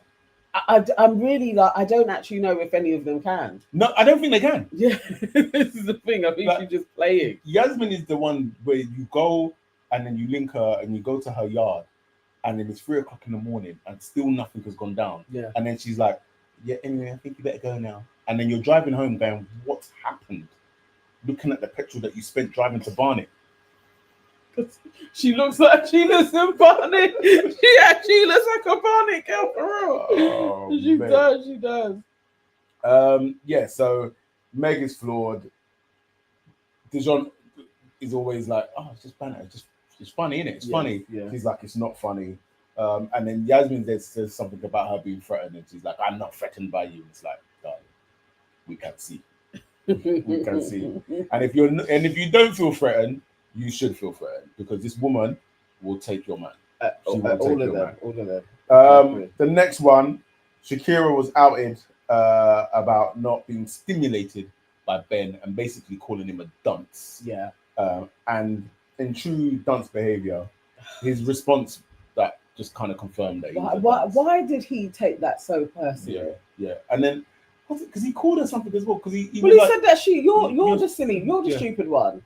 I'm really like, I don't actually know if any of them can. No, I don't think they can. Yeah, this is the thing. I think she's just playing. Yasmin is the one where you go and then you link her and you go to her yard, and then it's 3 o'clock in the morning and still nothing has gone down. Yeah. And then she's like, yeah, anyway, I think you better go now. And then you're driving home going, what's happened? Looking at the petrol that you spent driving to Barnet. She looks like she lives in Barnet. She actually looks like a Barnet girl for real. Oh, she does. Yeah, so Meg is flawed. Dijon is always like, oh, it's just banter. It's funny, innit? It's funny. Yeah. She's like, it's not funny. And then Yasmin says something about her being threatened, and she's like, I'm not threatened by you. It's like, darling, we can see. We can see. And if you don't feel threatened, you should feel threatened, because this woman will take your man. All of them. The next one, Shakira was outed about not being stimulated by Ben and basically calling him a dunce. Yeah. And in true dunce behavior, his response that just kind of confirmed that. Why did he take that so personally? Yeah. And then, because he called her something as well. Because he said that you're the silly, you're the stupid one.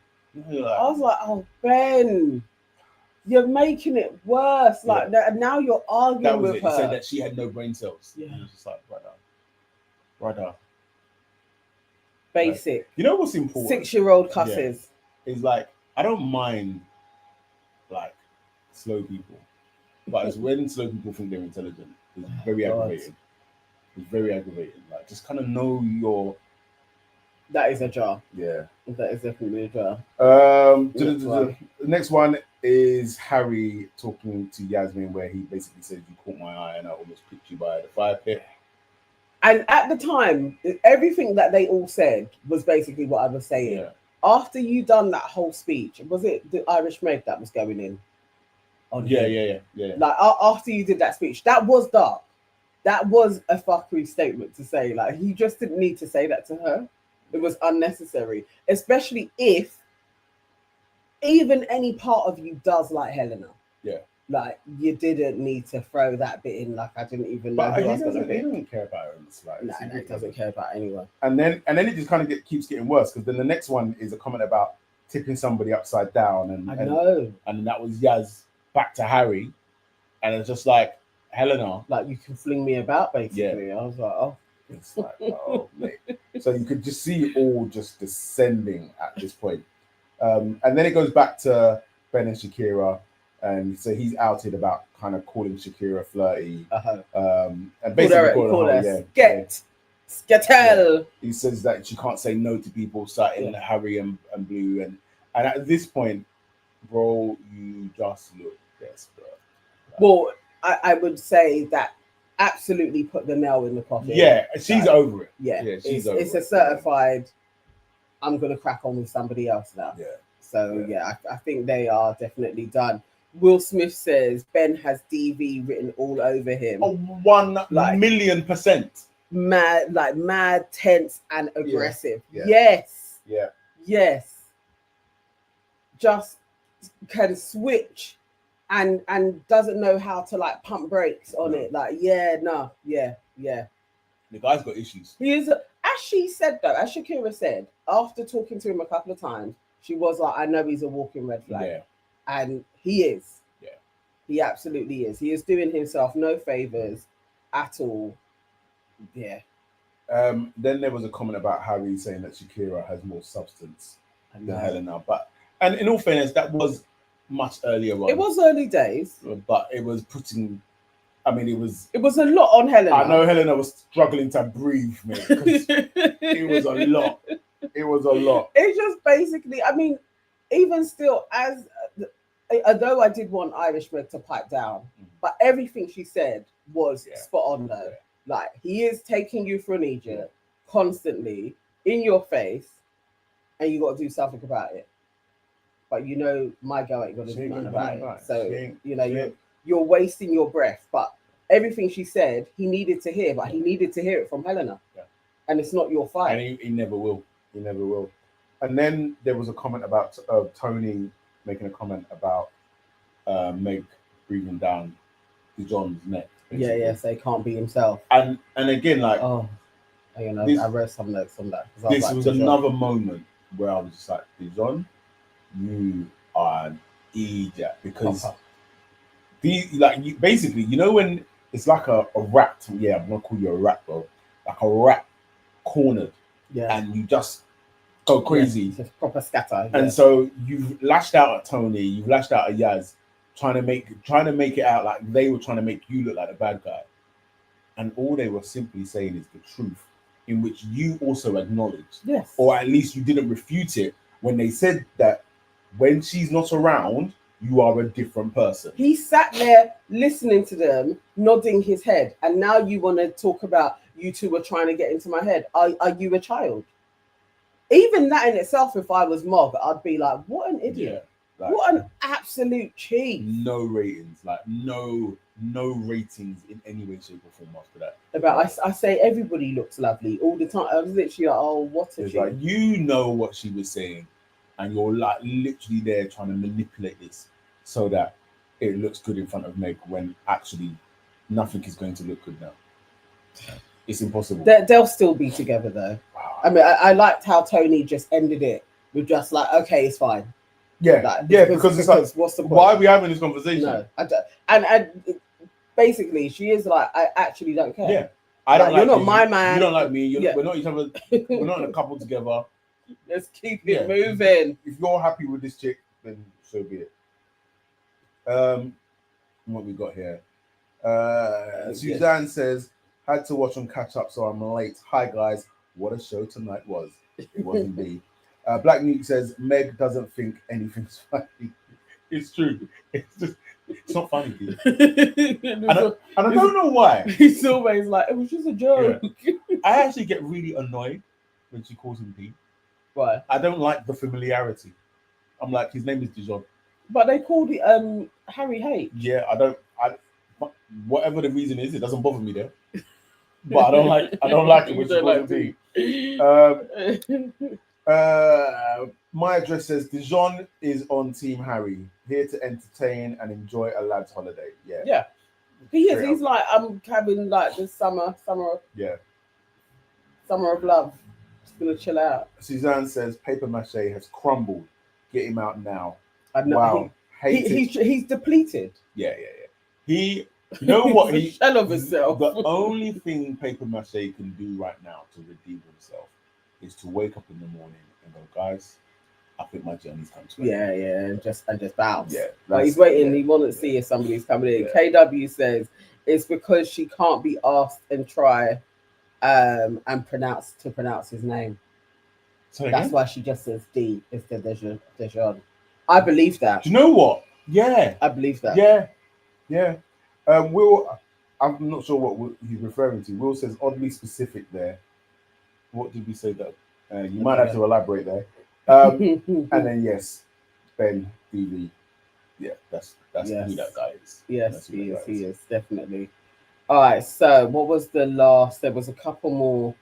Like, I was like, oh, Ben, you're making it worse. Like, now you're arguing with her. He said that she had no brain cells. Yeah. And he was just like, brother. Basic. Like, you know what's important? 6-year-old cusses. It's like, I don't mind, like, slow people. But it's when slow people think they're intelligent. It's very aggravating. It's very aggravating. Like, just kind of know your. That is a jar. Yeah. That is definitely a jar. The next one is Harry talking to Yasmin, where he basically says, "You caught my eye, and I almost picked you by the fire pit." And at the time, everything that they all said was basically what I was saying. Yeah. After you done that whole speech, was it the Irish Meg that was going in? Yeah. Like after you did that speech, that was dark. That was a fuckery statement to say. Like, he just didn't need to say that to her. It was unnecessary, especially if even any part of you does like Helena. Yeah. Like, you didn't need to throw that bit in. Like, I didn't even know. But he doesn't care about her. No, he doesn't care about anyone. And then it just kind of keeps getting worse, because then the next one is a comment about tipping somebody upside down, and I know. And that was Yaz back to Harry, and it's just like, Helena, like, you can fling me about, basically. Yeah. I was like, oh. It's like, oh, mate. So you could just see it all just descending at this point. And then it goes back to Ben and Shakira. And so he's outed about kind of calling Shakira flirty. And basically called her, Sketel. Yeah. He says that she can't say no to people, citing Harry and Blue. And at this point, bro, you just look desperate. Well, I would say that absolutely put the nail in the coffin. Yeah, she's over it. Yeah, she's over it. It's a certified, I'm going to crack on with somebody else now. Yeah. So, I think they are definitely done. Will Smith says Ben has DV written all over him. 1,000,000%. Mad, tense, and aggressive. Yeah. Yes. Yeah. Yes. Just can switch and doesn't know how to like pump brakes on it. Like, The guy's got issues. He is, as she said though, as Shakira said, after talking to him a couple of times, she was like, I know he's a walking red flag. Yeah. And he is. Yeah. He absolutely is. He is doing himself no favors at all. Yeah. Then there was a comment about Harry saying that Shakira has more substance than Helena. And in all fairness, that was much earlier on. It was early days. But it was putting, it was a lot on Helena. I know Helena was struggling to breathe, mate. It was a lot. It was a lot. It's just basically, even still, although I did want Irish Meg to pipe down, but everything she said was spot on though. Yeah. Like, he is taking you for an idiot constantly in your face, and you got to do something about it. But my girl ain't gonna do nothing about it. So you're wasting your breath. But everything she said, he needed to hear, but he needed to hear it from Helena. Yeah. And it's not your fight. And he never will. He never will. And then there was a comment about Tony making a comment about Meg breathing down John's neck. Basically. Yeah, so he can't be himself. And again, like, I read some notes on that. This was another moment where I was just like, Dijon, you are an idiot, because basically, when it's like a rap. Yeah, I'm gonna call you a rap, bro. Like a rap cornered. Yeah. And you just go crazy. Yeah, it's a proper scatter. And so you've lashed out at Tony, you've lashed out at Yaz, trying to make it out like they were trying to make you look like the bad guy. And all they were simply saying is the truth, in which you also acknowledged. Yes. Or at least you didn't refute it when they said that when she's not around, you are a different person. He sat there listening to them, nodding his head, and now you want to talk about you two were trying to get into my head. Are you a child? Even that in itself, if I was Mog, I'd be like, what an idiot. Yeah, what an absolute cheat. No ratings, no ratings in any way, shape, or form after that. I say everybody looks lovely all the time. I was literally like, oh, what a cheat. Like, you know what she was saying, and you're like literally there trying to manipulate this so that it looks good in front of Meg, when actually nothing is going to look good now. It's impossible. They'll still be together though. Wow. I liked how Tony just ended it with just like, okay, it's fine. Yeah, because it's like, what's the point? Why are we having this conversation? No, I don't. And basically, she is like, I actually don't care. Yeah, I don't. You're not my man. You don't like me. We're not each other. We're not in a couple together. Let's keep it moving. If you're happy with this chick, then so be it. What we got here? Yes. Suzanne says, had to watch on catch up, so I'm late. Hi guys, what a show tonight was. It was indeed. Black Newt says, Meg doesn't think anything's funny. It's true. It's not funny, dude. And I don't know why. He's always like, it was just a joke. Yeah. I actually get really annoyed when she calls him P. Why? I don't like the familiarity. I'm like, his name is Dijon. But they called it Harry H. Yeah, whatever the reason is, it doesn't bother me there. But I don't like it when she calls him P. My address says Dijon is on Team Harry, here to entertain and enjoy a lad's holiday. Yeah. He is. He's like, I'm having like this summer of love. Just gonna chill out. Suzanne says paper mache has crumbled. Get him out now. I know. Wow. He's depleted. Yeah. You know what? He's a shell of himself. The only thing paper mache can do right now to redeem himself is to wake up in the morning and go, guys, I think my journey's come to an end. And just bounce. Yeah. But he's waiting. He wants to see if somebody's coming in. Yeah. KW says it's because she can't be asked and try and pronounce his name. That's why she just says D instead of Dijon. I believe that. Do you know what? Yeah. I believe that. Yeah. Will, I'm not sure what he's referring to. Will says oddly specific there. What did we say that? You might have to elaborate there. And then yes, Ben DV. Yeah, that's who that guy is. Yes, he is definitely. All right. So what was the last? There was a couple more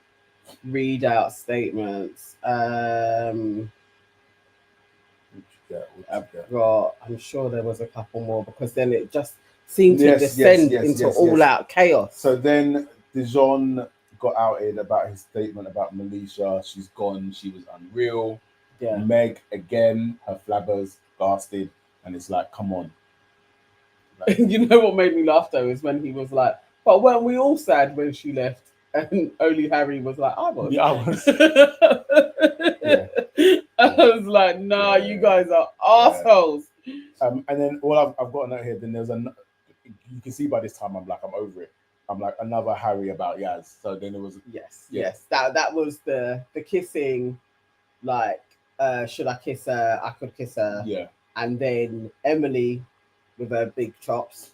readout statements. I'm sure there was a couple more because then it just seemed to descend into all-out chaos. So then Dijon got outed about his statement about Melisha. She's gone. She was unreal. Yeah. Meg again, her flabbers blasted, and it's like, come on. Like, you know what made me laugh though is when he was like, "But weren't we all sad when she left?" And only Harry was like, "I was." Yeah, I was. I was like, "Nah, you guys are assholes." And then all I've got a note here. Then there's you can see by this time I'm over it. I'm like another Harry about Yaz. So then it was yes. That was the kissing, like should I kiss her? I could kiss her. Yeah. And then Emily with her big chops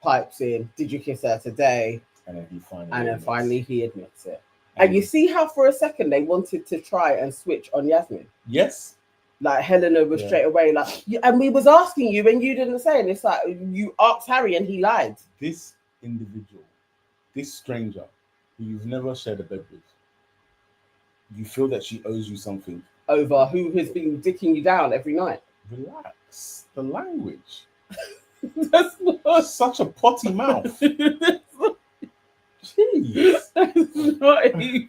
pipes in. Did you kiss her today? And then he admits it. And you see how for a second they wanted to try and switch on Yasmin. Yes. Like Helena was straight away like, and we was asking you and you didn't say, and it's like you asked Harry and he lied. This individual, this stranger who you've never shared a bed with, you feel that she owes you something. Over who has been dicking you down every night. Relax. The language. That's not such a potty mouth. Jeez. That's not even.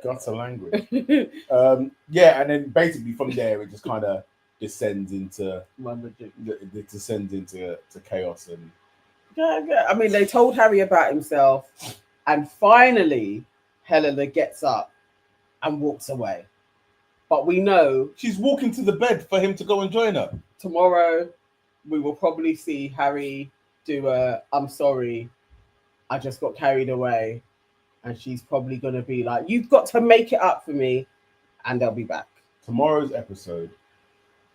Gutter language. And then basically from there it just kind of descends into chaos and I mean, they told Harry about himself, and finally Helena gets up and walks away. But we know she's walking to the bed for him to go and join her. Tomorrow we will probably see Harry do a "I'm sorry, I just got carried away," and she's probably gonna be like, "You've got to make it up for me," and they'll be back. Tomorrow's episode,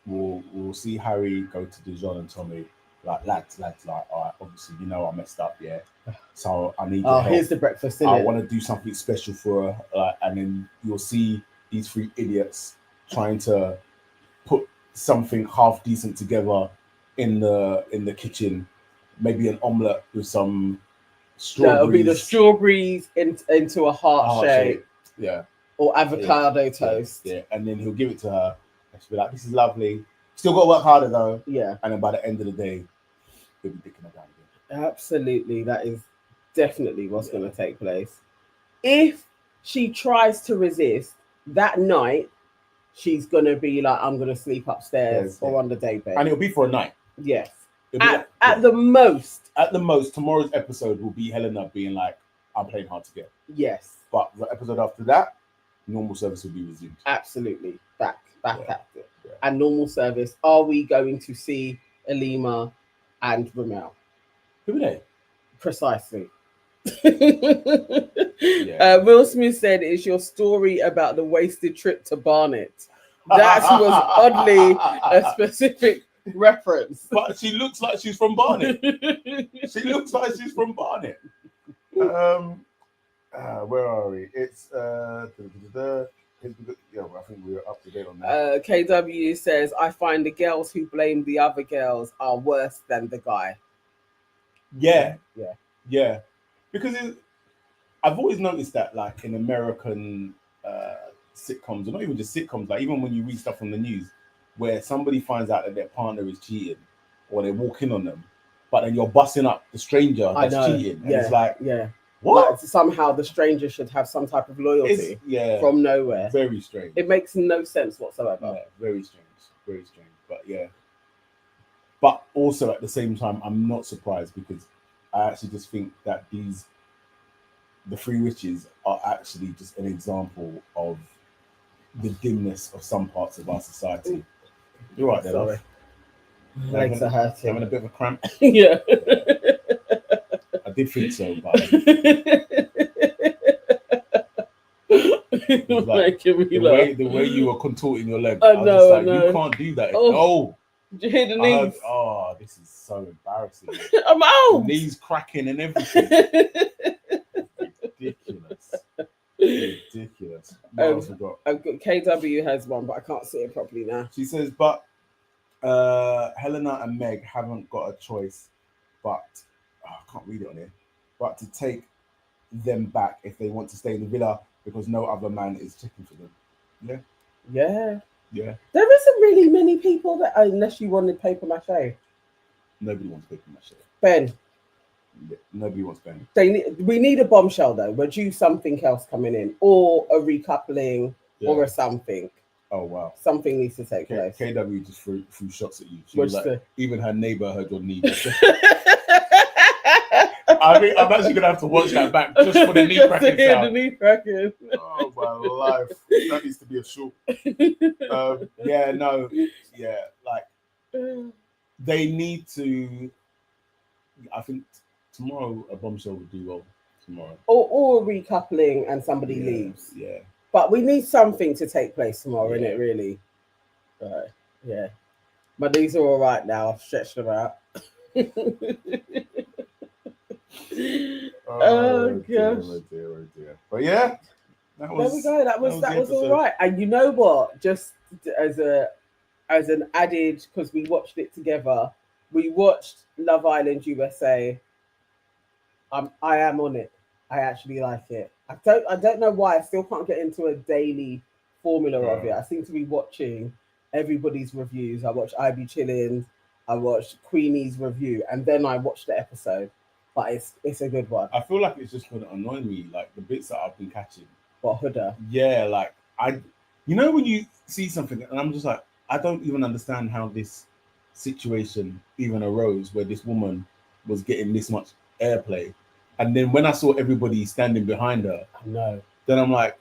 we'll see Harry go to Dijon and Tommy, like lads, like, all right, obviously you know I messed up, yeah. So I need your help. Here's the breakfast. I want to do something special for her, and then you'll see these three idiots trying to put something half decent together in the kitchen. Maybe an omelette with some strawberries. That'll be the strawberries into a heart shape. Yeah. Or avocado toast. Yeah. And then he'll give it to her. And she'll be like, "This is lovely. Still got to work harder though." Yeah. And then by the end of the day, he'll be dicking her down again. Absolutely. That is definitely what's going to take place. If she tries to resist that night, she's going to be like, "I'm going to sleep upstairs or on the day bed." And it'll be for a night. Yes. At the most. At the most, tomorrow's episode will be Helena being like, "I'm playing hard to get." Yes. But the episode after that, normal service will be resumed. Absolutely. Back at it. and normal service, are we going to see Alima and Ramel? Who are they? Precisely. Yeah. Will Smith said, "It's your story about the wasted trip to Barnet." That was oddly a specific reference. But she looks like she's from Barnet. She looks like she's from Barnet. Where are we? It's yeah, I think we're up to date on that. KW says, "I find the girls who blame the other girls are worse than the guy." Yeah. Yeah. Because I've always noticed that, like in American sitcoms, or not even just sitcoms, like even when you read stuff on the news, where somebody finds out that their partner is cheating, or they walk in on them, but then you're busting up the stranger that's cheating, and it's like, what? Like, somehow the stranger should have some type of loyalty from nowhere. Very strange. It makes no sense whatsoever. Yeah, very strange. Very strange. But yeah. But also at the same time, I'm not surprised, because I actually just think that the three witches are actually just an example of the dimness of some parts of our society. You're right there, Sorry. Legs are hurting. Having a bit of a cramp. Yeah. I did think so, but like, the way you were contorting your leg, I was just like, you can't do that. Oh, did you hear the knees? This is so embarrassing. I'm out. The knees cracking and everything. Ridiculous. What else we got? KW has one, but I can't see it properly now. She says, but Helena and Meg haven't got a choice, but I can't read it on here, but to take them back if they want to stay in the villa, because no other man is checking for them. Yeah. There isn't really many people that, unless you wanted paper mache. Nobody wants paper mache. Ben. Nobody wants Ben. We need a bombshell though. We're due something else coming in, or a recoupling, or a something. Oh wow! Something needs to take place. KW just threw shots at you. She was like, even her neighbor heard your knee. I mean, I'm actually gonna have to watch that back just for the knee cracking sound. The knee cracking. Oh my life! That needs to be a short. Like they need to. I think tomorrow a bombshell would do well. Tomorrow, or a recoupling and somebody leaves. Yeah. But we need something to take place tomorrow, innit, really? Yeah. My knees are all right now. I've stretched them out. Oh gosh. Dear. But yeah, there we go. That was all right. And you know what? Just as an added, because we watched it together, we watched Love Island USA. I am on it. I actually like it. I don't know why. I still can't get into a daily formula of it. I seem to be watching everybody's reviews. I watched Ivy Chillins, I watched Queenie's review, and then I watched the episode. But it's a good one. I feel like it's just gonna annoy me, like the bits that I've been catching. What, Huda? Yeah, like when you see something and I'm just like, I don't even understand how this situation even arose, where this woman was getting this much airplay. And then when I saw everybody standing behind her, then I'm like,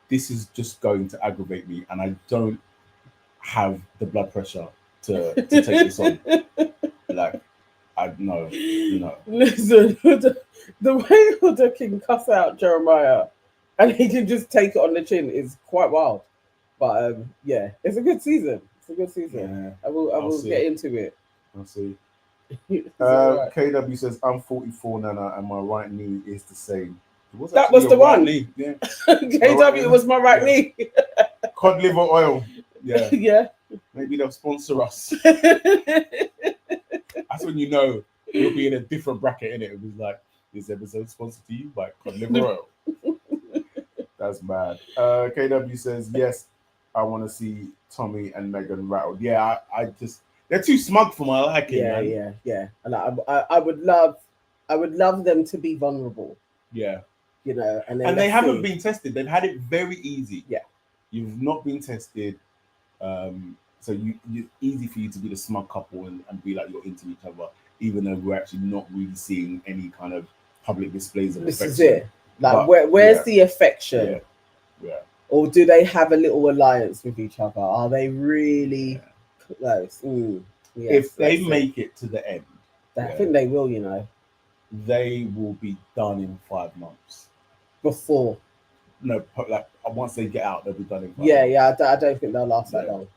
this is just going to aggravate me, and I don't have the blood pressure to take this on. Like, I know, Listen, the way Huda can cuss out Jeremiah and he can just take it on the chin is quite wild. But it's a good season. Yeah. I will get into it. I'll see. Right. KW says, I'm 44, Nana, and my right knee is the same. That was the one. Knee. Yeah. KW, it was my right knee. Cod liver oil. Yeah. Yeah. Maybe they'll sponsor us. That's when you know you'll be in a different bracket, innit? It was like, this episode sponsored to you by Cod liver oil. That's mad. KW says, yes, I want to see Tommy and Megan rattled. Yeah, I just, they're too smug for my liking. Yeah. And I would love them to be vulnerable. Yeah. And they haven't been tested. They've had it very easy. Yeah. You've not been tested. So it's easy for you to be the smug couple and be like you're into each other, even though we're actually not really seeing any kind of public displays of affection. This is it. Like, where's the affection? Yeah. Or do they have a little alliance with each other? Are they really close? Yes, If they let's see. make it to the end, I think they will, you know. they will be done in 5 months. Before. No, like once they get out, they'll be done in 5 Yeah, months. yeah, I don't think they'll last that long.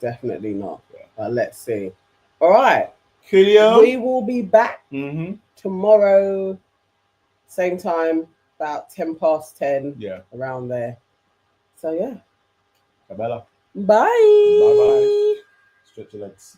Definitely not. Yeah. Let's see. All right. Coolio. We will be back tomorrow, same time, about 10:10. Yeah. Around there. So, yeah. Bye. Bye. Bye. Stretch your legs.